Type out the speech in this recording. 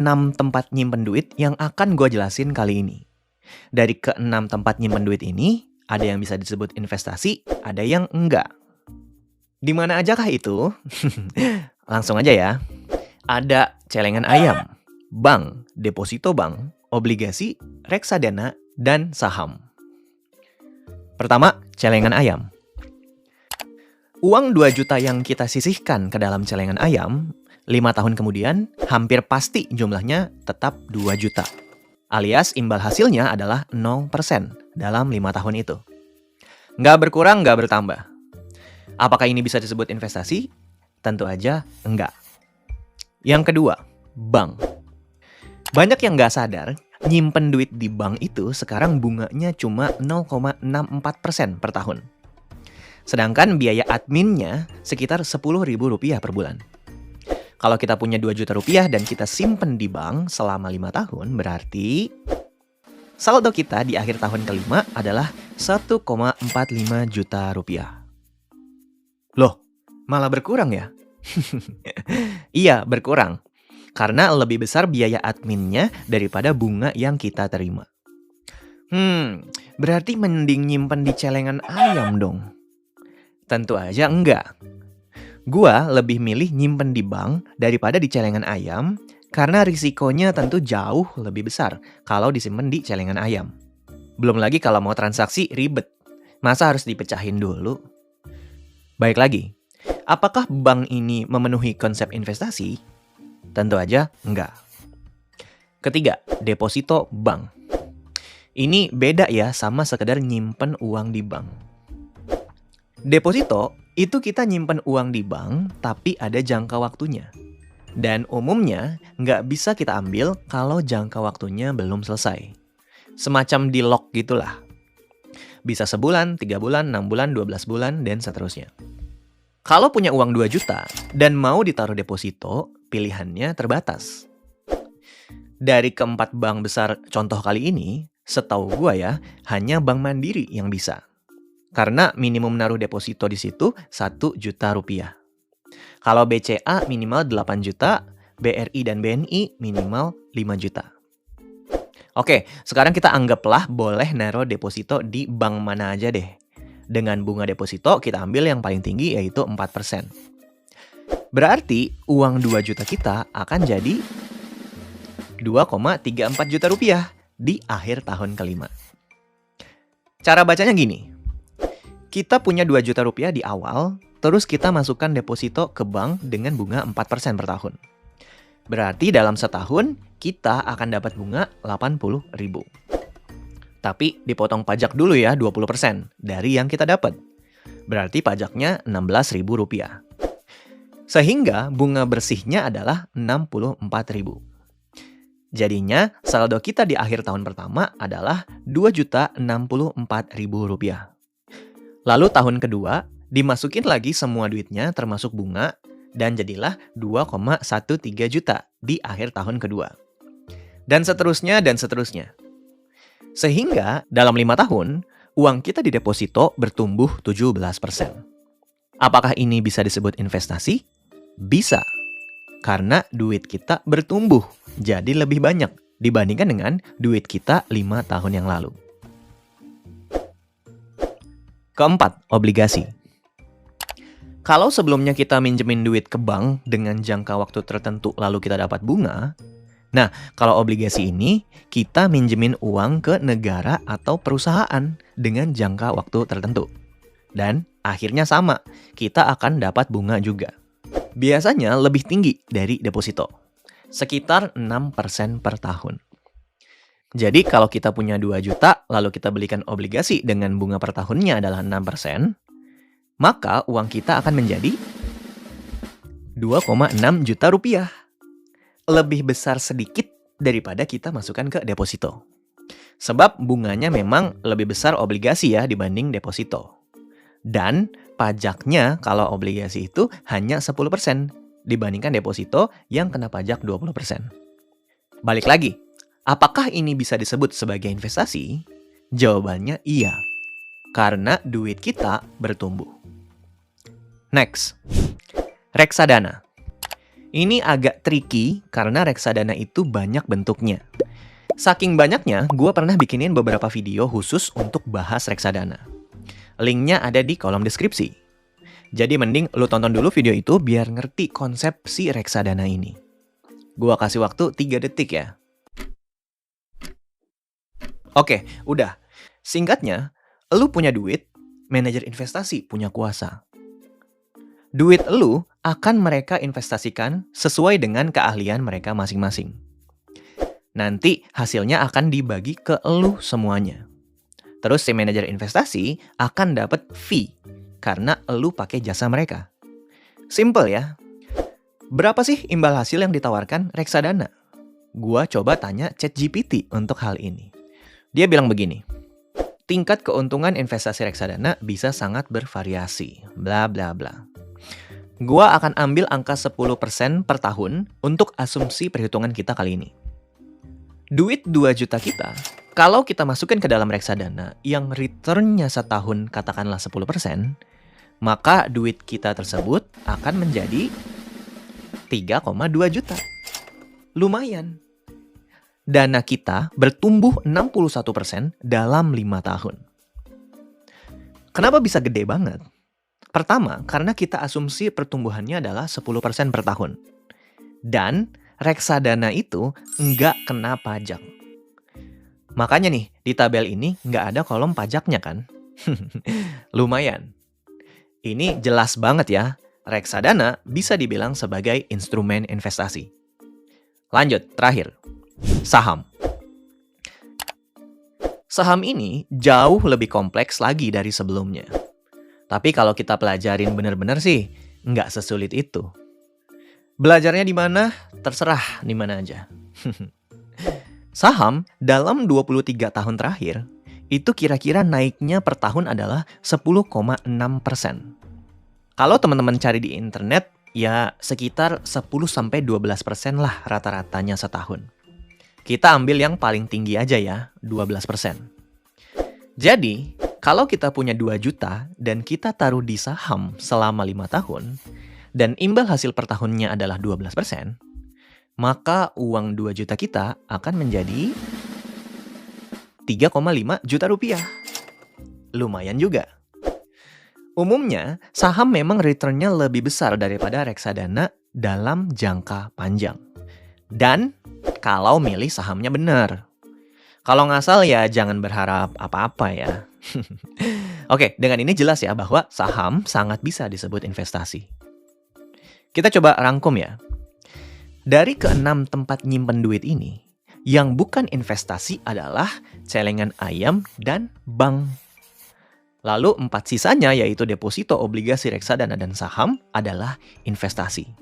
6 tempat nyimpen duit yang akan gue jelasin kali ini. Dari ke-6 tempat nyimpen duit ini, ada yang bisa disebut investasi, ada yang enggak. Di mana ajakah itu? Langsung aja ya. Ada celengan ayam, bank, deposito bank, obligasi, reksadana, dan saham. Pertama, celengan ayam. Uang 2 juta yang kita sisihkan ke dalam celengan ayam, 5 tahun kemudian, hampir pasti jumlahnya tetap 2 juta. Alias imbal hasilnya adalah 0% dalam 5 tahun itu. Nggak berkurang, nggak bertambah. Apakah ini bisa disebut investasi? Tentu aja enggak. Yang kedua, bank. Banyak yang nggak sadar, nyimpen duit di bank itu sekarang bunganya cuma 0,64% per tahun. Sedangkan biaya adminnya sekitar Rp10.000 per bulan. Kalau kita punya 2 juta rupiah dan kita simpen di bank selama 5 tahun, berarti saldo kita di akhir tahun kelima adalah 1,45 juta rupiah. Loh, malah berkurang ya? Iya, berkurang. Karena lebih besar biaya adminnya daripada bunga yang kita terima. Berarti mending nyimpen di celengan ayam dong. Tentu aja enggak. Gua lebih milih nyimpen di bank daripada di celengan ayam karena risikonya tentu jauh lebih besar kalau disimpan di celengan ayam. Belum lagi kalau mau transaksi ribet. Masa harus dipecahin dulu? Baik lagi, apakah bank ini memenuhi konsep investasi? Tentu aja enggak. Ketiga, deposito bank. Ini beda ya sama sekedar nyimpen uang di bank. Deposito itu kita nyimpen uang di bank tapi ada jangka waktunya. Dan umumnya nggak bisa kita ambil kalau jangka waktunya belum selesai. Semacam di lock gitulah. Bisa sebulan, 3 bulan, 6 bulan, 12 bulan, dan seterusnya. Kalau punya uang 2 juta dan mau ditaruh deposito, pilihannya terbatas. Dari keempat bank besar contoh kali ini, setahu gua ya, hanya Bank Mandiri yang bisa. Karena minimum naruh deposito di situ 1 juta rupiah. Kalau BCA minimal 8 juta, BRI dan BNI minimal 5 juta. Oke, sekarang kita anggaplah boleh naruh deposito di bank mana aja deh. Dengan bunga deposito kita ambil yang paling tinggi yaitu 4%. Berarti uang 2 juta kita akan jadi 2,34 juta rupiah di akhir tahun kelima. Cara bacanya gini. Kita punya 2 juta rupiah di awal, terus kita masukkan deposito ke bank dengan bunga 4% per tahun. Berarti dalam setahun, kita akan dapat bunga 80.000. Tapi dipotong pajak dulu ya 20% dari yang kita dapat. Berarti pajaknya 16.000 rupiah. Sehingga bunga bersihnya adalah 64.000. Jadinya saldo kita di akhir tahun pertama adalah 2.064.000 rupiah. Lalu tahun kedua, dimasukin lagi semua duitnya termasuk bunga dan jadilah 2,13 juta di akhir tahun kedua. Dan seterusnya dan seterusnya. Sehingga dalam 5 tahun, uang kita di deposito bertumbuh 17%. Apakah ini bisa disebut investasi? Bisa. Karena duit kita bertumbuh jadi lebih banyak dibandingkan dengan duit kita 5 tahun yang lalu. Keempat, obligasi. Kalau sebelumnya kita minjemin duit ke bank dengan jangka waktu tertentu lalu kita dapat bunga, nah kalau obligasi ini kita minjemin uang ke negara atau perusahaan dengan jangka waktu tertentu. Dan akhirnya sama, kita akan dapat bunga juga. Biasanya lebih tinggi dari deposito, sekitar 6% per tahun. Jadi kalau kita punya 2 juta, lalu kita belikan obligasi dengan bunga per tahunnya adalah 6%, maka uang kita akan menjadi 2,6 juta rupiah. Lebih besar sedikit daripada kita masukkan ke deposito. Sebab bunganya memang lebih besar obligasi ya dibanding deposito. Dan pajaknya kalau obligasi itu hanya 10% dibandingkan deposito yang kena pajak 20%. Balik lagi, apakah ini bisa disebut sebagai investasi? Jawabannya iya, karena duit kita bertumbuh. Next, reksadana. Ini agak tricky karena reksadana itu banyak bentuknya. Saking banyaknya, gue pernah bikinin beberapa video khusus untuk bahas reksadana. Linknya ada di kolom deskripsi. Jadi mending lu tonton dulu video itu biar ngerti konsep si reksadana ini. Gua kasih waktu 3 detik ya. Oke, udah. Singkatnya, lu punya duit, manajer investasi punya kuasa. Duit lu akan mereka investasikan sesuai dengan keahlian mereka masing-masing. Nanti hasilnya akan dibagi ke lu semuanya. Terus si manajer investasi akan dapat fee karena lu pakai jasa mereka. Simple ya. Berapa sih imbal hasil yang ditawarkan reksadana? Gua coba tanya ChatGPT untuk hal ini. Dia bilang begini, tingkat keuntungan investasi reksadana bisa sangat bervariasi, bla bla bla. Gua akan ambil angka 10% per tahun untuk asumsi perhitungan kita kali ini. Duit 2 juta kita, kalau kita masukkan ke dalam reksadana yang return-nya setahun katakanlah 10%, maka duit kita tersebut akan menjadi 3,2 juta. Lumayan. Dana kita bertumbuh 61% dalam 5 tahun. Kenapa bisa gede banget? Pertama, karena kita asumsi pertumbuhannya adalah 10% per tahun. Dan reksadana itu nggak kena pajak. Makanya nih, di tabel ini nggak ada kolom pajaknya kan? Lumayan. Ini jelas banget ya, reksadana bisa dibilang sebagai instrumen investasi. Lanjut, terakhir. Saham. Saham ini jauh lebih kompleks lagi dari sebelumnya. Tapi kalau kita pelajarin bener-bener sih, nggak sesulit itu. Belajarnya di mana? Terserah di mana aja. Saham dalam 23 tahun terakhir, itu kira-kira naiknya per tahun adalah 10,6%. Kalau teman-teman cari di internet, ya sekitar 10-12% lah rata-ratanya setahun. Kita ambil yang paling tinggi aja ya, 12%. Jadi, kalau kita punya 2 juta dan kita taruh di saham selama 5 tahun, dan imbal hasil per tahunnya adalah 12%, maka uang 2 juta kita akan menjadi 3,5 juta rupiah. Lumayan juga. Umumnya, saham memang return-nya lebih besar daripada reksadana dalam jangka panjang. Dan kalau milih sahamnya benar. Kalau ngasal ya jangan berharap apa-apa ya. Oke, dengan ini jelas ya bahwa saham sangat bisa disebut investasi. Kita coba rangkum ya. Dari ke-6 tempat nyimpen duit ini, yang bukan investasi adalah celengan ayam dan bank. Lalu 4 sisanya yaitu deposito, obligasi, reksadana, dan saham adalah investasi.